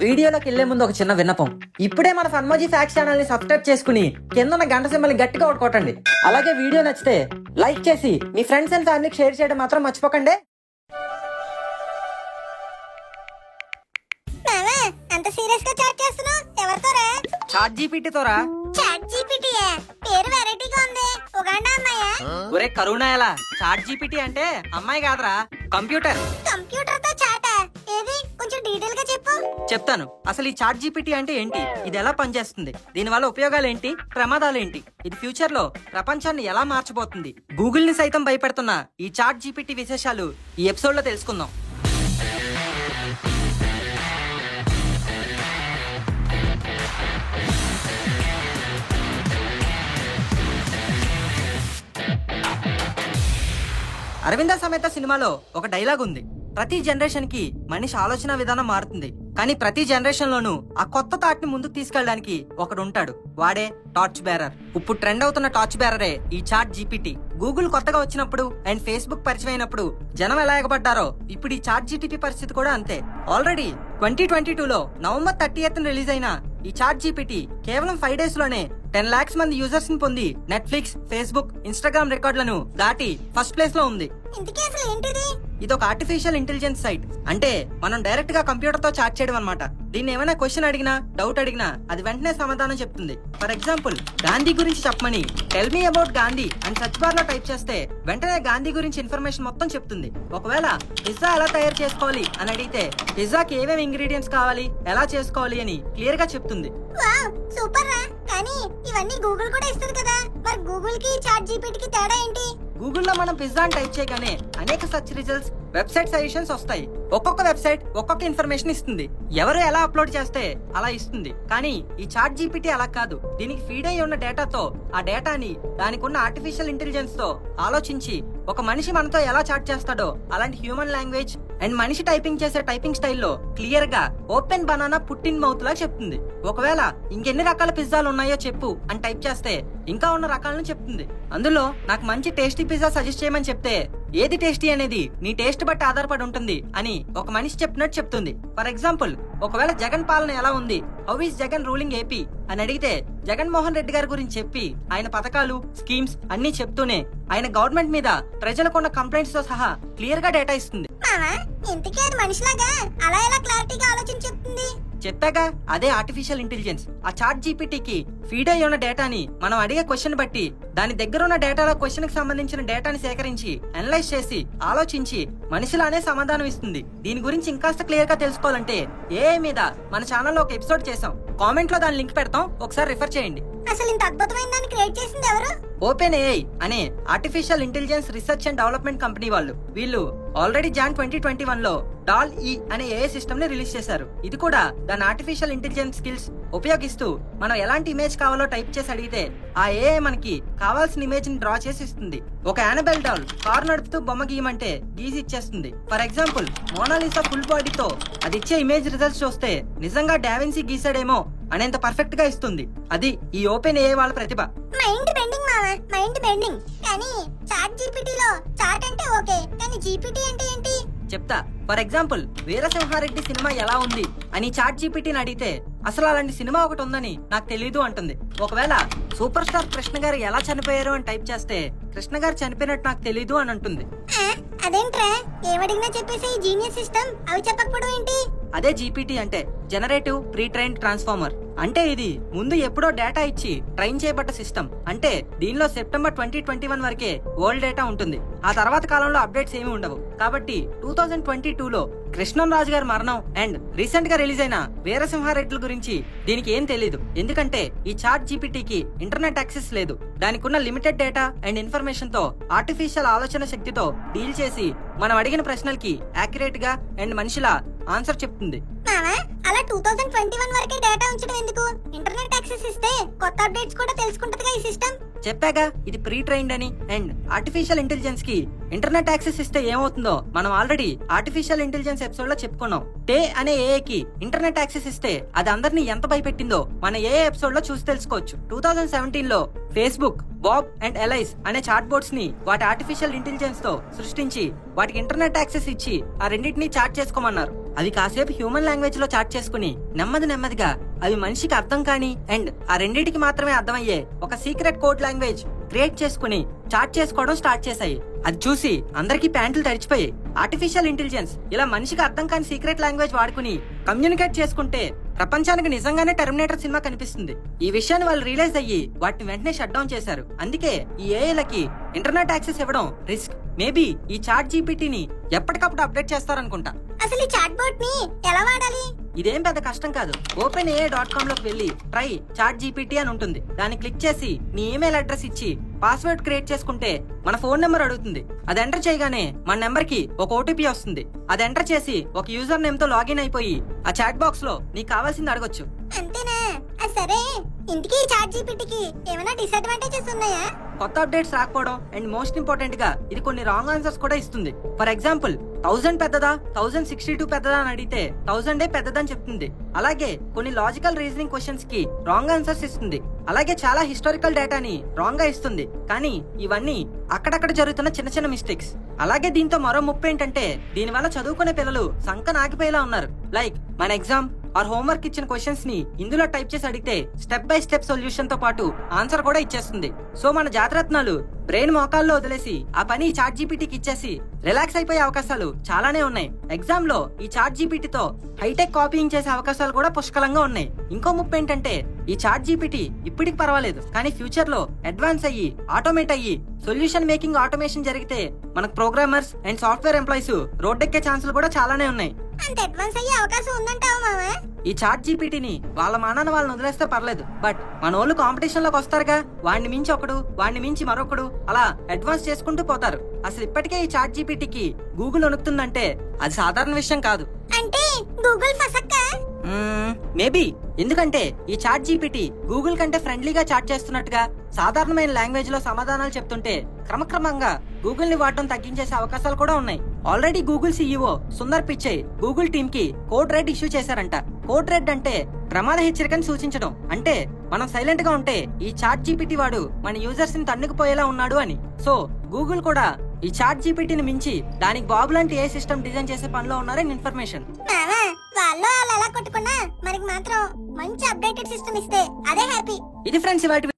వీడియోలోకి వెళ్లే ముందు ఒక చిన్న విన్నపం. ఇప్పుడే మన ఫన్మోజీ ఫ్యాక్స్ ఛానల్ ని సబ్స్క్రైబ్ చేసుకుని కింద ఉన్న గంట సింబల్ గట్టిగా కొట్టండి. అలాగే వీడియో నచ్చితే లైక్ చేసి మీ ఫ్రెండ్స్ అండ్ ఫ్యామిలీకి షేర్ చేయడం మాత్రం మర్చిపోకండి. అంత సీరియస్ గా చాట్ చేస్తున్నావు? ఎవరితోరా? చాట్ జీపీటీతోరా. చాట్ జీపీటీ పేరు వెరైటీగా ఉంది. ఉగాండా అమ్మాయా? ఒరే కరుణ, ఎలా చాట్ జీపీటీ అంటే అమ్మాయి కాదురా, కంప్యూటర్. కంప్యూటర్ తో చాటా? ఏది కొంచెం డీటెయిల్ గా చెప్పు. చెప్తాను. అసలు ఈ చాట్ జీపీటీ అంటే ఏంటి, ఇది ఎలా పనిచేస్తుంది, దీని వల్ల ఉపయోగాలు ఏంటి, ప్రమాదాలు ఏంటి, ఇది ఫ్యూచర్ లో ప్రపంచాన్ని ఎలా మార్చబోతుంది, గూగుల్ ని సైతం భయపెడుతున్న ఈ చాట్ జీపీటీ విశేషాలు ఈ ఎపిసోడ్ లో తెలుసుకుందాం. అరవింద సమేత సినిమాలో ఒక డైలాగ్ ఉంది. ప్రతి జనరేషన్ కి మనిషి ఆలోచన విధానం మారుతుంది, కానీ ప్రతి జనరేషన్ లోనూ ఆ కొత్త థాట్ ని ముందుకు తీసుకెళ్ళడానికి ఒకడు ఉంటాడు. వాడే టార్చ్ బేరర్. ఇప్పుడు ట్రెండ్ అవుతున్న టార్చ్ బేరరే ఈ చాట్ జీపీటీ. గూగుల్ కొత్తగా వచ్చినప్పుడు అండ్ ఫేస్బుక్ పరిచయం అయినప్పుడు జనం ఎలా ఎగబడ్డారో ఇప్పుడు ఈ చాట్ జీపీటీ పరిస్థితి కూడా అంతే. ఆల్రెడీ 2022లో నవంబర్ 30th రిలీజ్ అయిన ఈ చాట్ జీపీటీ కేవలం 5 days లోనే 10 lakhs మంది యూజర్స్ ని పొంది నెట్ఫ్లిక్స్, ఫేస్బుక్, ఇన్స్టాగ్రామ్ రికార్డులను దాటి ఫస్ట్ ప్లేస్ లో ఉంది. ఇదొక ఆర్టిఫిషియల్ ఇంటెలిజెన్స్ సైట్. అంటే మనం డైరెక్ట్ గా కంప్యూటర్ తో చాట్ చేయడం అన్నమాట. దీన్ని ఏమైనా క్వశ్చన్ అడిగినా, డౌట్ అడిగినా అది వెంటనే సమాధానం చెప్తుంది. ఫర్ ఎగ్జాంపుల్, గాంధీ గురించి చెప్పమని టెల్ మీ అబౌట్ గాంధీ అని సర్చ్ బార్ లో టైప్ చేస్తే వెంటనే గాంధీ గురించి ఇన్ఫర్మేషన్ మొత్తం చెప్తుంది. ఒకవేళ పిజ్జా ఎలా తయారు చేసుకోవాలి అని అడిగితే పిజ్జాకి ఏమేమి ఇంగ్రీడియంట్స్ కావాలి, ఎలా చేసుకోవాలి అని క్లియర్ గా చెప్తుంది. సూపర్ రా. కానీ ఇవన్నీ గూగుల్ కూడా ఇస్తుంది కదా, మరి గూగుల్ కి చాట్ జీపీటీకి తేడా ఏంటి? గూగుల్లో మనం పిజ్జా అని టైప్ చేయగానే అనేక సర్చ్ రిజల్ట్స్, వెబ్సైట్ సజెషన్స్ వస్తాయి. ఒక్కొక్క వెబ్సైట్ ఒక్కొక్క ఇన్ఫర్మేషన్ ఇస్తుంది. ఎవరు ఎలా అప్లోడ్ చేస్తే అలా ఇస్తుంది. కానీ ఈ చాట్ జీపీటీ అలా కాదు. దీనికి ఫీడ్ అయి ఉన్న డేటాతో, ఆ డేటాని దానికి ఉన్న ఆర్టిఫిషియల్ ఇంటెలిజెన్స్ తో ఆలోచించి ఒక మనిషి మనతో ఎలా చాట్ చేస్తాడో అలాంటి హ్యూమన్ లాంగ్వేజ్ అండ్ మనిషి టైపింగ్ చేసే టైపింగ్ స్టైల్లో క్లియర్ గా ఓపెన్ బనానా పుట్టిన్ మౌత్ లా చెప్తుంది. ఒకవేళ ఇంకెన్ని రకాల పిజ్జాలు ఉన్నాయో చెప్పు అని టైప్ చేస్తే ఇంకా ఉన్న రకాలను చెప్తుంది. అందులో నాకు మంచి టేస్టీ పిజ్జా సజెస్ట్ చేయమని చెప్తే ఏది టేస్టీ అనేది నీ టేస్ట్ బట్టి ఆధారపడి ఉంటుంది అని ఒక మనిషి చెప్పినట్టు చెప్తుంది. ఫర్ ఎగ్జాంపుల్, ఒకవేళ జగన్ పాలన ఎలా ఉంది, how is Jagan ruling AP అని అడిగితే జగన్మోహన్ రెడ్డి గారి గురించి చెప్పి ఆయన పథకాలు, స్కీమ్స్ అన్ని చెప్తూనే ఆయన గవర్నమెంట్ మీద ప్రజలకున్న కంప్లైంట్స్ తో సహా క్లియర్ గా డేటా ఇస్తుంది. చెప్పాగా, అదే ఆర్టిఫిషియల్ ఇంటెలిజెన్స్. ఆ చాట్ జీపీటీకి ఫీడ్ అయ్యి ఉన్న డేటాని మనం అడిగే క్వశ్చన్ బట్టి దాని దగ్గర ఉన్న డేటాలో క్వశ్చన్ కి సంబంధించిన డేటాని సేకరించి అనలైజ్ చేసి ఆలోచించి మనిషిలానే సమాధానం ఇస్తుంది. దీని గురించి ఇంకాస్త క్లియర్ గా తెలుసుకోవాలంటే ఏఐ మీద మన ఛానల్లో ఒక ఎపిసోడ్ చేసాం. కామెంట్ లో దాని లింక్ పెడతాం, ఒకసారి రిఫర్ చేయండి. అసలు ఇంత అద్భుతమైన దాన్ని క్రియేట్ చేసింది ఎవరు? ఓపెన్ ఏఐ అనే artificial intelligence research and development company వాళ్ళు. వీళ్ళు ఆల్రెడీ జాన్ 2021లో DALL-E అనే ఏఐ సిస్టమ్ ని రిలీజ్ చేశారు. ఇది కూడా దాని ఆర్టిఫిషియల్ ఇంటెలిజెన్స్ స్కిల్స్ ఉపయోగిస్తూ మనం ఎలాంటి ఇమేజ్ కావాలో టైప్ చేసి అడిగితే ఆ ఏఐ మనకి కావాల్సిన ఇమేజ్ ని డ్రా చేసి ఇస్తుంది. ఒక యానబెల్ డాల్ కారు నడుపుతూ బొమ్మ గీయమంటే గీసి ఇచ్చేస్తుంది. ఫర్ ఎగ్జాంపుల్, మోనాలిసా ఫుల్ బాడీతో అది ఇచ్చే ఇమేజ్ రిజల్ట్స్ చూస్తే నిజంగా డావిన్సీ గీసాడేమో అనేంత పర్ఫెక్ట్ గా ఇస్తుంది. అది ఈ ఓపెన్ ఏఐ వాళ్ళ ప్రతిభ. మైండ్ బెండింగ్ మావా, మైండ్ బెండింగ్. కానీ చాట్ జీపీటీలో చాట్ అంటే ఓకే, కానీ జీపీటీ అంటే ఏంటి చెప్తా. ఫర్ ఎగ్జాంపుల్, వీరసింహారెడ్డి సినిమా ఎలా ఉంది అని చాట్ జీపీటీని అడిగితే అసలు అలాంటి సినిమా ఒకటి ఉందని నాకు తెలీదు అంటుంది. ఒకవేళ సూపర్ స్టార్ కృష్ణ గారు ఎలా చనిపోయారు అని టైప్ చేస్తే కృష్ణ గారు చనిపోయినట్టు నాకు తెలీదు అని అంటుంది. అదేంట్రా, ఏమడిగినా చెప్పేసి జీనియస్ సిస్టమ్, అవి చెప్పకపోవడం ఏంటి? అదే జీపీటీ అంటే జనరేటివ్ ప్రీ ట్రైన్డ్ ట్రాన్స్ఫార్మర్. అంటే ఇది ముందు ఎప్పుడో డేటా ఇచ్చి ట్రైన్ చేయబడ్డ సిస్టమ్. అంటే దీనిలో సెప్టెంబర్ 2021 వరకే ఓల్డ్ డేటా ఉంటుంది. ఆ తర్వాత కాలంలో అప్డేట్స్ ఏమీ ఉండవు. కాబట్టి 2022లో కృష్ణంరాజు గారి మరణం అండ్ రీసెంట్ గా రిలీజ్ అయిన వీరసింహారెడ్డి గురించి దీనికి ఏం తెలీదు. ఎందుకంటే ఈ చాట్ జీపీటీకి ఇంటర్నెట్ యాక్సెస్ లేదు. దానికి ఉన్న లిమిటెడ్ డేటా అండ్ ఇన్ఫర్మేషన్ తో ఆర్టిఫిషియల్ ఆలోచన శక్తితో డీల్ చేసి మనం అడిగిన ప్రశ్నలకి యాక్యురేట్ గా అండ్ మనిషిలా ఆన్సర్ చెప్తుంది. అలా 2021 వరకే డేటా ఉంచడం ఎందుకు? ఇంటర్నెట్ యాక్సెస్ ఇస్తే కొత్త అప్డేట్స్ కూడా తెలుసుకుంటదిగా ఈ సిస్టమ్. చెప్పాగా ఇది ప్రీ ట్రైన్డ్ అని. అండ్ ఆర్టిఫిషియల్ ఇంటెలిజెన్స్ కి ఇంటర్నెట్ యాక్సెస్ ఇస్తే ఏమవుతుందో మనం ఆల్రెడీ ఆర్టిఫిషియల్ ఇంటెలిజెన్స్ ఎపిసోడ్ లో చెప్పుకున్నాం. టే అనే ఏఐ కి ఇంటర్నెట్ యాక్సెస్ ఇస్తే అది అందరినీ ఎంత భయపెట్టిందో మన ఏఐ ఎపిసోడ్ లో చూసి తెలుసుకోవచ్చు. 2017 లో ఫేస్బుక్ బాబ్ అండ్ ఎలైస్ అనే చాట్ బోర్డ్స్ ని వాటి ఆర్టిఫిషియల్ ఇంటెలిజెన్స్ తో సృష్టించి వాటికి ఇంటర్నెట్ యాక్సెస్ ఇచ్చి ఆ రెండింటిని చాట్ చేసుకోమన్నారు. అవి కాసేపు హ్యూమన్ లాంగ్వేజ్ లో చాట్ చేసుకుని నెమ్మదిగా అవి మనిషికి అర్థం కాని అండ్ ఆ రెండింటికి మాత్రమే అర్థమయ్యే ఒక సీక్రెట్ కోడ్ లాంగ్వేజ్ క్రియేట్ చేసుకుని చాట్ చేసుకోవడం స్టార్ట్ చేశాయి. అది చూసి అందరికీ ప్యాంట్లు తడిచిపోయాయి. ఆర్టిఫిషియల్ ఇంటెలిజెన్స్ ఇలా మనిషికి అర్థం కాని సీక్రెట్ లాంగ్వేజ్ వాడుకుని కమ్యూనికేట్ చేసుకుంటే ప్రపంచానికి నిజంగానే టెర్మినేటర్ సినిమా కనిపిస్తుంది. ఈ విషయాన్ని వాళ్ళు రియలైజ్ అయ్యి వాటిని వెంటనే షట్ డౌన్ చేశారు. అందుకే ఈ ఏఐలకి ఇంటర్నెట్ యాక్సెస్ ఇవ్వడం రిస్క్. మేబీ ఈ చాట్ జీపీటీని ఎప్పటికప్పుడు అప్డేట్ చేస్తారనుకుంటా. అసలు ఈ చాట్ బోట్ ని ఎలా వాడాలి? ఇదేం పెద్ద కష్టం కాదు. OpenAI.com లోకి వెళ్లి ట్రై చాట్ జీపీటీ అని ఉంటుంది. దాన్ని క్లిక్ చేసి నీ ఈమెయిల్ అడ్రస్ ఇచ్చి పాస్వర్డ్ క్రియేట్ చేసుకుంటే మన ఫోన్ నెంబర్ అడుగుతుంది. అది ఎంటర్ చేయగానే మన నెంబర్ కి ఒక ఓటీపీ వస్తుంది. అది ఎంటర్ చేసి ఒక యూజర్ నేమ్ తో లాగిన్ అయిపోయి ఆ చాట్ బాక్స్ లో నీకు కావాల్సింది అడగొచ్చు. అంతేనా? సరే, ఇంటికి చాట్ జీపీటీకి ఏమైనా డిసడ్వాంటేజెస్ ఉన్నాయా? కొత్త అప్డేట్స్ రాకపోవడం అండ్ మోస్ట్ ఇంపార్టెంట్ గా ఇది కొన్ని రాంగ్ ఆన్సర్స్ కూడా ఇస్తుంది. ఫర్ ఎగ్జాంపుల్ 1000 పెద్దదా 1062 పెద్దదా అని అడిగితే 1000 పెద్దదని చెప్తుంది. అలాగే కొన్ని లాజికల్ రీజనింగ్ క్వశ్చన్స్ కి రాంగ్ ఆన్సర్స్ ఇస్తుంది. అలాగే చాలా హిస్టారికల్ డేటాని రాంగ్ గా ఇస్తుంది. కానీ ఇవన్నీ అక్కడక్కడ జరుగుతున్న చిన్న మిస్టేక్స్. అలాగే దీంతో మరో ముప్పు ఏంటంటే దీని వల్ల చదువుకునే పిల్లలు సంకన ఆగిపోయేలా ఉన్నారు. లైక్ మన ఎగ్జామ్ ఆర్ హోంవర్క్ ఇచ్చిన క్వశ్చన్స్ ని ఇందులో టైప్ చేసి అడిగితే స్టెప్ బై స్టెప్ సొల్యూషన్ తో పాటు ఆన్సర్ కూడా ఇచ్చేస్తుంది. సో మన జాతరత్నాలు బ్రెయిన్ మోకాల్లో వదిలేసి ఆ పని చాట్ జీపీటీకి ఇచ్చేసి రిలాక్స్ అయిపోయే అవకాశాలు చాలానే ఉన్నాయి. ఎగ్జామ్ లో ఈ చాట్ జీపీటీతో హైటెక్ కాపీయింగ్ చేసే అవకాశాలు కూడా పుష్కలంగా ఉన్నాయి. ఇంకో ముప్పు ఏంటంటే ఈ చాట్ జీపీటీ ఇప్పటికి పర్వాలేదు, కానీ ఫ్యూచర్ లో అడ్వాన్స్ అయ్యి ఆటోమేట్ అయ్యి సొల్యూషన్ మేకింగ్ ఆటోమేషన్ జరిగితే మనకు ప్రోగ్రామర్స్ అండ్ సాఫ్ట్వేర్ ఎంప్లాయీస్ రోడ్డెక్కే ఛాన్సులు కూడా చాలానే ఉన్నాయి. అంత అడ్వాన్స్ అయ్యే అవకాశం ఉందంటావా మావా? ఈ చాట్ జీపీటీని వాళ్ళ మానాన్ని వాళ్ళని వదిలేస్తే పర్లేదు, బట్ మన వాళ్ళు కాంపిటీషన్ లోకి వస్తారుగా, వాడిని మించి ఒకడు వాడిని మించి మరొకడు అలా అడ్వాన్స్ చేసుకుంటూ పోతారు. అసలు ఇప్పటికే ఈ చాట్ జీపీటీకి గూగుల్ వణుకుతుందంటే అది సాధారణ విషయం కాదు. అంటే గూగుల్ ఫసక్క? మేబీ. ఎందుకంటే ఈ చాట్ జీపీటీ గూగుల్ కంటే ఫ్రెండ్లీగా చాట్ చేస్తున్నట్టుగా సాధారణమైన లాంగ్వేజ్ లో సమాధానాలు చెప్తుంటే క్రమక్రమంగా గూగుల్ ని వాడటం తగ్గించేసే అవకాశాలు కూడా ఉన్నాయి. Already Google CEO Sundar Pichai Google team కి కోడ్ రెడ్ ఇష్యూ చేశారంట. కోడ్ రెడ్ అంటే ప్రమాద హెచ్చరికని సూచించడం. అంటే మనం సైలెంట్ గా ఉంటే ఈ చాట్ జీపీటీ వాడు మన యూజర్స్ ని తన్నుకుపోయేలా ఉన్నాడు అని. సో గూగుల్ కూడా ఈ చాట్ జీపీటీని మించి దానికి బాబు లాంటి ఏ సిస్టమ్ డిజైన్ చేసే పనిలో ఉన్నారని ఇన్ఫర్మేషన్. వాళ్ళు ఎలా కొట్టుకున్నా మనకి మాత్రం మంచి అప్డేటెడ్ సిస్టమ్ ఇస్తే అదే హ్యాపీ. ఇది ఫ్రెండ్స్ ఇవాటి